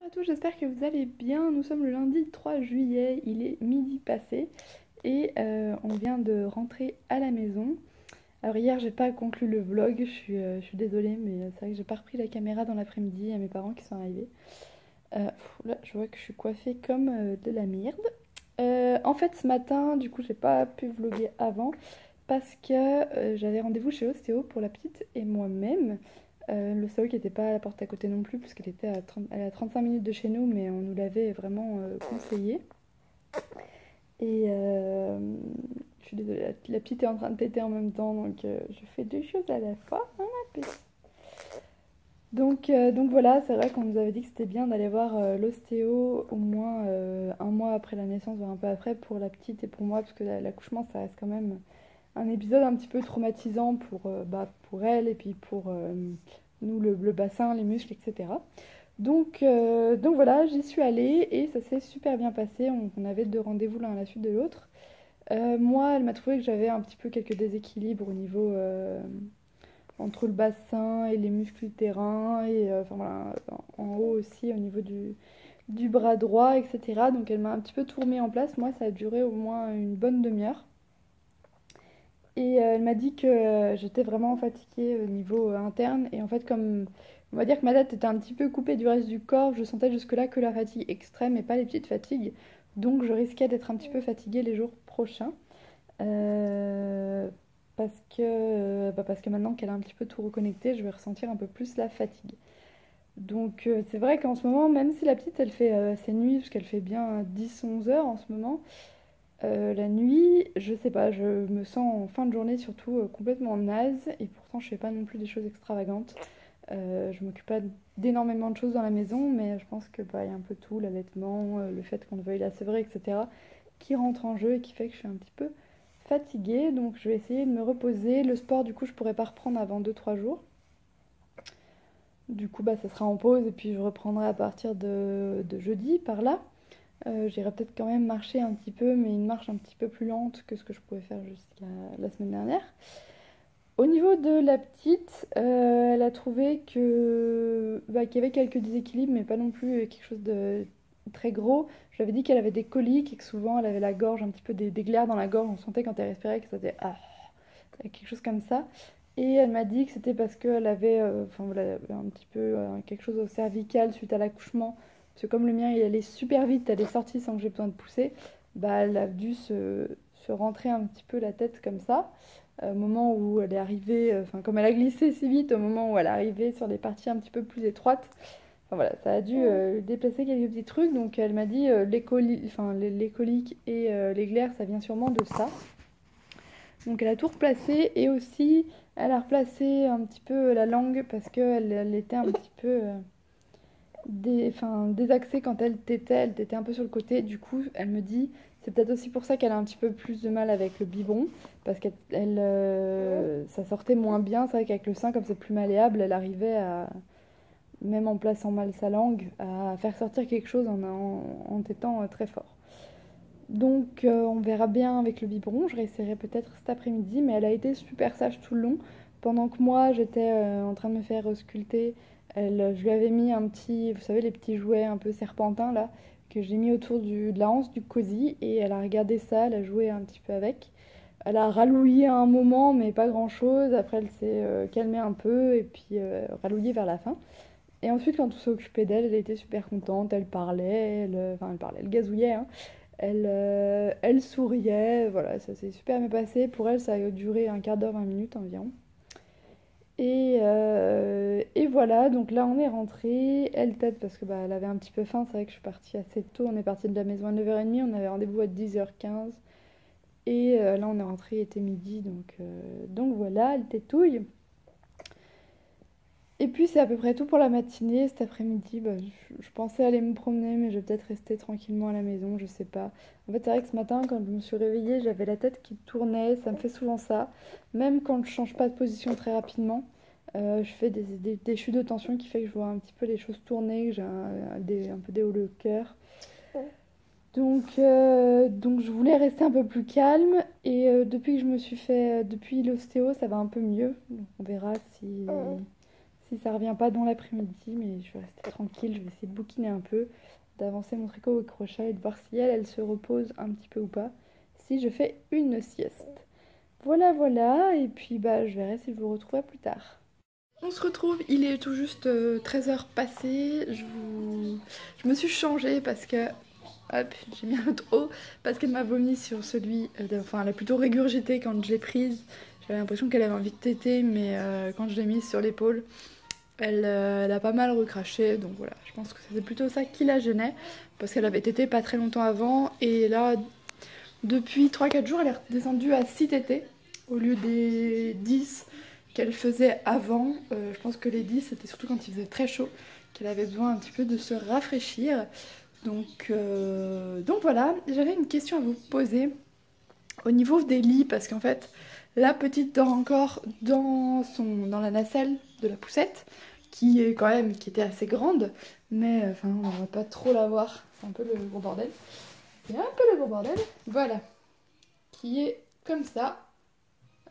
À tous, j'espère que vous allez bien. Nous sommes le lundi 3 juillet, il est midi passé et on vient de rentrer à la maison. Alors hier, j'ai pas conclu le vlog, je suis désolée, mais c'est vrai que j'ai pas repris la caméra dans l'après-midi. Il y a mes parents qui sont arrivés. Là, je vois que je suis coiffée comme de la merde. En fait, ce matin, du coup, j'ai pas pu vlogger avant parce que j'avais rendez-vous chez l'ostéo pour la petite et moi-même. L'ostéo qui n'était pas à la porte à côté non plus, puisqu'elle était elle est à 35 minutes de chez nous, mais on nous l'avait vraiment conseillé. Et je suis désolée, la petite est en train de téter en même temps, donc je fais deux choses à la fois. Hein, ma petite. Donc voilà, c'est vrai qu'on nous avait dit que c'était bien d'aller voir l'ostéo au moins un mois après la naissance, voire un peu après, pour la petite et pour moi, parce que l'accouchement, ça reste quand même un épisode un petit peu traumatisant pour elle et puis pour nous, le bassin, les muscles, etc. Donc voilà, j'y suis allée et ça s'est super bien passé. On avait deux rendez-vous l'un à la suite de l'autre. Moi, elle m'a trouvé que j'avais un petit peu quelques déséquilibres au niveau entre le bassin et les muscles utérins et enfin voilà, en haut aussi au niveau du bras droit, etc. Donc elle m'a un petit peu tout remis en place. Moi, ça a duré au moins une bonne demi-heure. Et elle m'a dit que j'étais vraiment fatiguée au niveau interne. Et en fait, comme on va dire que ma tête était un petit peu coupée du reste du corps, je sentais jusque-là que la fatigue extrême et pas les petites fatigues. Donc je risquais d'être un petit peu fatiguée les jours prochains. Euh, parce que maintenant qu'elle a un petit peu tout reconnecté, je vais ressentir un peu plus la fatigue. Donc c'est vrai qu'en ce moment, même si la petite elle fait ses nuits, parce qu'elle fait bien 10-11 heures en ce moment, la nuit, je sais pas, je me sens en fin de journée surtout complètement naze et pourtant je fais pas non plus des choses extravagantes. Je m'occupe pas d'énormément de choses dans la maison, mais je pense que bah, y a un peu tout, l'allaitement, le fait qu'on veuille la sevrer, etc., qui rentre en jeu et qui fait que je suis un petit peu fatiguée. Donc je vais essayer de me reposer. Le sport, du coup, je pourrais pas reprendre avant 2-3 jours. Du coup, bah, ça sera en pause et puis je reprendrai à partir de jeudi par là. J'irai peut-être quand même marcher un petit peu, mais une marche un petit peu plus lente que ce que je pouvais faire jusqu'à la semaine dernière. Au niveau de la petite, elle a trouvé qu'il y avait quelques déséquilibres, mais pas non plus quelque chose de très gros. Je lui avais dit qu'elle avait des coliques et que souvent elle avait la gorge, un petit peu des glaires dans la gorge. On sentait quand elle respirait que ça faisait quelque chose comme ça. Et elle m'a dit que c'était parce qu'elle avait, enfin, voilà, elle avait un petit peu quelque chose au cervical suite à l'accouchement. Parce que comme le mien il allait super vite, elle est sortie sans que j'ai besoin de pousser, bah, elle a dû se rentrer un petit peu la tête comme ça. Au moment où elle est arrivée, enfin comme elle a glissé si vite, au moment où elle est arrivée sur des parties un petit peu plus étroites, enfin voilà, ça a dû déplacer quelques petits trucs. Donc elle m'a dit enfin, les coliques et les glaires, ça vient sûrement de ça. Donc elle a tout replacé et aussi elle a replacé un petit peu la langue parce qu'elle était un petit peu désaxée quand elle tétait un peu sur le côté. Du coup, elle me dit, c'est peut-être aussi pour ça qu'elle a un petit peu plus de mal avec le biberon parce ça sortait moins bien. C'est vrai qu'avec le sein, comme c'est plus malléable, elle arrivait à, même en plaçant mal sa langue, à faire sortir quelque chose en tétant très fort. Donc on verra bien avec le biberon, je réessayerai peut-être cet après-midi, mais elle a été super sage tout le long. Pendant que moi j'étais en train de me faire sculpter, je lui avais mis un petit, vous savez les petits jouets un peu serpentins là, que j'ai mis autour de la hanse du cosy, et elle a regardé ça, elle a joué un petit peu avec. Elle a rallouillé à un moment, mais pas grand-chose. Après elle s'est calmée un peu, et puis rallouillé vers la fin. Et ensuite quand on s'est occupé d'elle, elle était super contente, elle parlait, enfin elle parlait, elle gazouillait, hein. Elle souriait, voilà, ça s'est super bien passé. Pour elle, ça a duré un quart d'heure, 20 minutes environ. Et voilà, donc là on est rentré. Elle tête parce que bah, elle avait un petit peu faim. C'est vrai que je suis partie assez tôt. On est parti de la maison à 9h30. On avait rendez-vous à 10h15. Et là on est rentré, il était midi. Donc voilà, elle tétouille. Et puis c'est à peu près tout pour la matinée. Cet après-midi, bah, je pensais aller me promener, mais je vais peut-être rester tranquillement à la maison, je sais pas. En fait, c'est vrai que ce matin, quand je me suis réveillée, j'avais la tête qui tournait, ça me fait souvent ça. Même quand je change pas de position très rapidement, je fais des chutes de tension qui fait que je vois un petit peu les choses tourner, que j'ai un peu des hauts le cœur. Donc je voulais rester un peu plus calme et depuis que je me suis fait, depuis l'ostéo, ça va un peu mieux. Donc on verra si ça revient pas dans l'après-midi, mais je vais rester tranquille, je vais essayer de bouquiner un peu, d'avancer mon tricot au crochet et de voir si elle se repose un petit peu ou pas, si je fais une sieste. Voilà, voilà, et puis bah je verrai si je vous retrouverai plus tard. On se retrouve, il est tout juste 13h passées, je me suis changée parce que... Hop, j'ai mis un autre haut parce qu'elle m'a vomi sur celui... Enfin, elle a plutôt régurgité quand je l'ai prise. J'avais l'impression qu'elle avait envie de téter, mais quand je l'ai mise sur l'épaule, elle a pas mal recraché. Donc voilà, je pense que c'était plutôt ça qui la gênait. Parce qu'elle avait tété pas très longtemps avant. Et là, depuis 3-4 jours, elle est redescendue à 6 tétés au lieu des 10 qu'elle faisait avant. Je pense que les 10, c'était surtout quand il faisait très chaud, qu'elle avait besoin un petit peu de se rafraîchir. Donc voilà, j'avais une question à vous poser au niveau des lits, parce qu'en fait, la petite dort encore dans la nacelle de la poussette, qui était assez grande, mais enfin, on va pas trop la voir, c'est un peu le gros bordel. C'est un peu le gros bordel, voilà, qui est comme ça.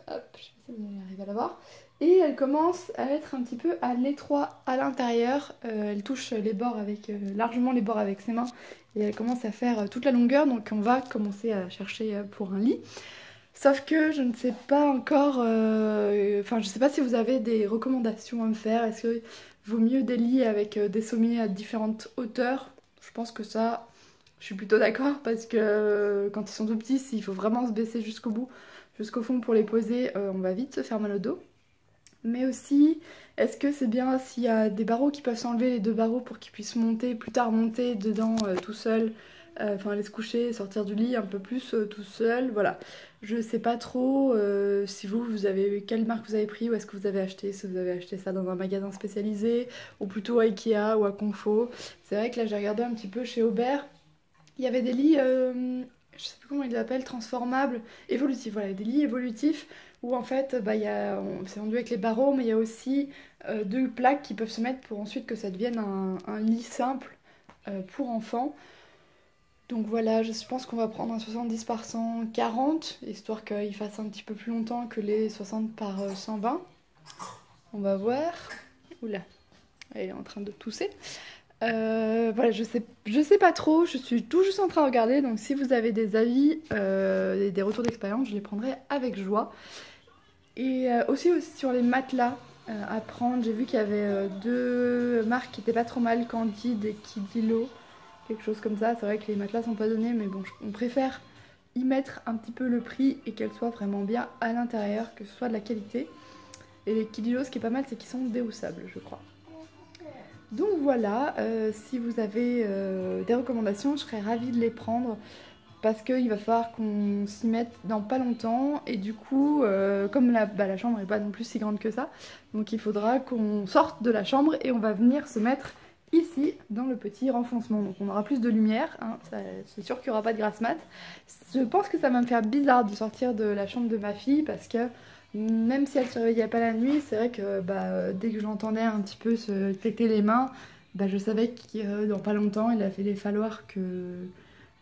Hop, je sais pas si vous arrivez à la voir. Et elle commence à être un petit peu à l'étroit à l'intérieur. Elle touche les bords avec, largement les bords avec ses mains. Et elle commence à faire toute la longueur. Donc on va commencer à chercher pour un lit. Sauf que je ne sais pas encore... Enfin, je sais pas si vous avez des recommandations à me faire. Est-ce qu'il vaut mieux des lits avec des sommiers à différentes hauteurs? Je pense que ça, je suis plutôt d'accord. Parce que quand ils sont tout petits, s'il faut vraiment se baisser jusqu'au bout, jusqu'au fond pour les poser, on va vite se faire mal au dos. Mais aussi, est-ce que c'est bien s'il y a des barreaux qui peuvent s'enlever, les deux barreaux, pour qu'ils puissent monter, plus tard monter dedans tout seul, enfin aller se coucher, sortir du lit un peu plus tout seul, voilà. Je sais pas trop si vous avez, quelle marque vous avez pris, où est-ce que vous avez acheté, si vous avez acheté ça dans un magasin spécialisé, ou plutôt à Ikea ou à Confo. C'est vrai que là j'ai regardé un petit peu chez Aubert, il y avait des lits, je sais plus comment ils l'appellent, transformables, évolutifs, voilà, des lits évolutifs où en fait bah, c'est vendu avec les barreaux, mais il y a aussi deux plaques qui peuvent se mettre pour ensuite que ça devienne un lit simple pour enfants. Donc voilà, je pense qu'on va prendre un 70 par 140, histoire qu'il fasse un petit peu plus longtemps que les 60 par 120. On va voir. Oula, elle est en train de tousser. Voilà, je sais pas trop, je suis tout juste en train de regarder, donc si vous avez des avis et des retours d'expérience, je les prendrai avec joie. Et aussi sur les matelas à prendre, j'ai vu qu'il y avait deux marques qui étaient pas trop mal, Candide et Kidilo, quelque chose comme ça. C'est vrai que les matelas sont pas donnés, mais bon, on préfère y mettre un petit peu le prix et qu'elles soient vraiment bien à l'intérieur, que ce soit de la qualité. Et les Kidilo, ce qui est pas mal, c'est qu'ils sont déhoussables, je crois. Donc voilà, si vous avez des recommandations, je serais ravie de les prendre parce qu'il va falloir qu'on s'y mette dans pas longtemps et du coup, comme la chambre n'est pas non plus si grande que ça, donc il faudra qu'on sorte de la chambre et on va venir se mettre ici dans le petit renfoncement. Donc on aura plus de lumière, hein, c'est sûr qu'il n'y aura pas de grasse mat. Je pense que ça va me faire bizarre de sortir de la chambre de ma fille parce que même si elle se réveillait pas la nuit, c'est vrai que dès que j'entendais un petit peu se claquer les mains, je savais que dans pas longtemps il allait falloir que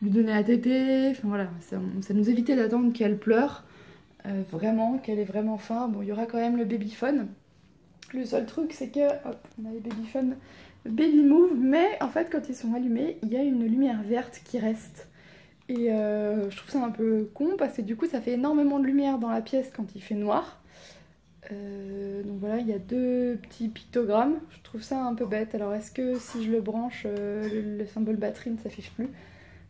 lui donner à téter. Enfin voilà, ça nous évitait d'attendre qu'elle pleure, vraiment, qu'elle ait vraiment faim. Bon, il y aura quand même le babyphone. Le seul truc, c'est que, hop, on a les babyphones Baby Move, mais en fait, quand ils sont allumés, il y a une lumière verte qui reste. Et je trouve ça un peu con parce que du coup ça fait énormément de lumière dans la pièce quand il fait noir. Donc voilà, il y a deux petits pictogrammes. Je trouve ça un peu bête. Alors est-ce que si je le branche, le symbole batterie ne s'affiche plus?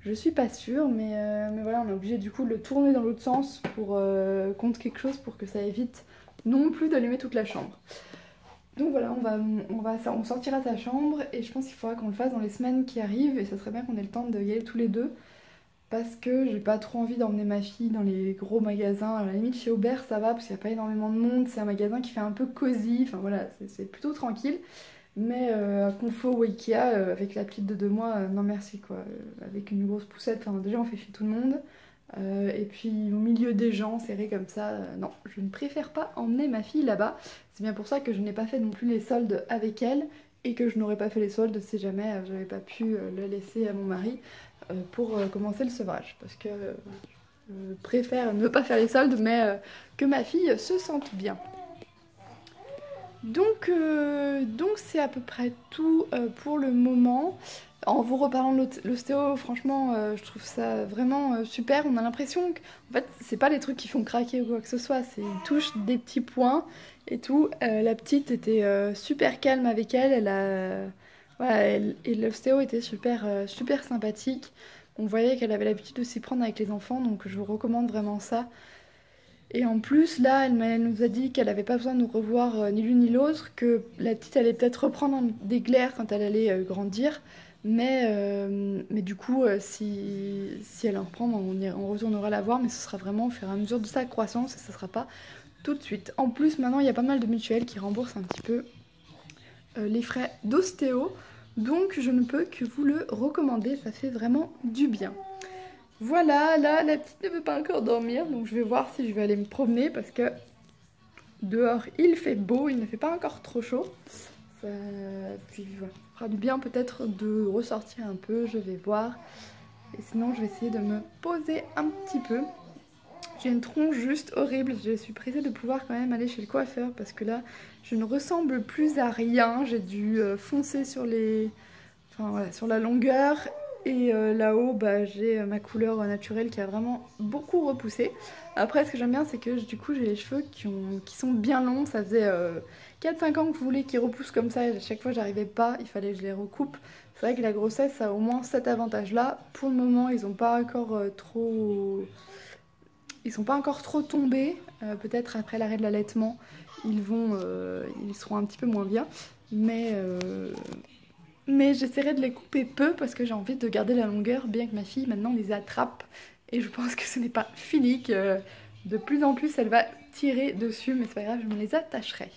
Je suis pas sûre, mais voilà, on est obligé du coup de le tourner dans l'autre sens pour contre quelque chose pour que ça évite non plus d'allumer toute la chambre. Donc voilà, on sortira sa chambre et je pense qu'il faudra qu'on le fasse dans les semaines qui arrivent et ça serait bien qu'on ait le temps d'y aller tous les deux. Parce que j'ai pas trop envie d'emmener ma fille dans les gros magasins. À la limite, chez Aubert, ça va parce qu'il n'y a pas énormément de monde. C'est un magasin qui fait un peu cosy. Enfin voilà, c'est plutôt tranquille. Mais à Confo ou Ikea, avec la petite de 2 mois, non merci quoi. Avec une grosse poussette, enfin déjà on fait chez tout le monde. Et puis au milieu des gens, serré comme ça, non, je ne préfère pas emmener ma fille là-bas. C'est bien pour ça que je n'ai pas fait non plus les soldes avec elle. Et que je n'aurais pas fait les soldes si jamais j'avais pas pu le laisser à mon mari pour commencer le sevrage parce que je préfère ne pas faire les soldes mais que ma fille se sente bien. Donc c'est à peu près tout pour le moment. En vous reparlant de l'ostéo, franchement, je trouve ça vraiment super. On a l'impression que, en fait, c'est pas les trucs qui font craquer ou quoi que ce soit, c'est une touche des petits points et tout. La petite était super calme avec elle, voilà, et l'ostéo était super sympathique. On voyait qu'elle avait l'habitude de s'y prendre avec les enfants, donc je vous recommande vraiment ça. Et en plus, là, elle nous a dit qu'elle avait pas besoin de nous revoir ni l'une ni l'autre, que la petite allait peut-être reprendre des glaires quand elle allait grandir. Mais du coup, si elle en reprend, on retournera la voir, mais ce sera vraiment au fur et à mesure de sa croissance et ce sera pas tout de suite. En plus, maintenant, il y a pas mal de mutuelles qui remboursent un petit peu les frais d'ostéo, donc je ne peux que vous le recommander, ça fait vraiment du bien. Voilà, là, la petite ne veut pas encore dormir, donc je vais voir si je vais aller me promener parce que dehors il fait beau, il ne fait pas encore trop chaud. Ça... Puis voilà, ça fera du bien peut-être de ressortir un peu, je vais voir. Et sinon, je vais essayer de me poser un petit peu. J'ai une tronche juste horrible, je suis pressée de pouvoir quand même aller chez le coiffeur parce que là, je ne ressemble plus à rien. J'ai dû foncer sur enfin, voilà, sur la longueur. Et là-haut, bah, j'ai ma couleur naturelle qui a vraiment beaucoup repoussé. Après, ce que j'aime bien, c'est que du coup, j'ai les cheveux qui sont bien longs. Ça faisait 4-5 ans que je voulais qu'ils repoussent comme ça. Et à chaque fois, j'arrivais pas. Il fallait que je les recoupe. C'est vrai que la grossesse, ça a au moins cet avantage-là. Pour le moment, ils n'ont pas encore trop... Ils sont pas encore trop tombés. Peut-être après l'arrêt de l'allaitement, ils seront un petit peu moins bien. Mais j'essaierai de les couper peu parce que j'ai envie de garder la longueur, bien que ma fille maintenant les attrape. Et je pense que ce n'est pas fini, que de plus en plus elle va tirer dessus, mais c'est pas grave, je me les attacherai.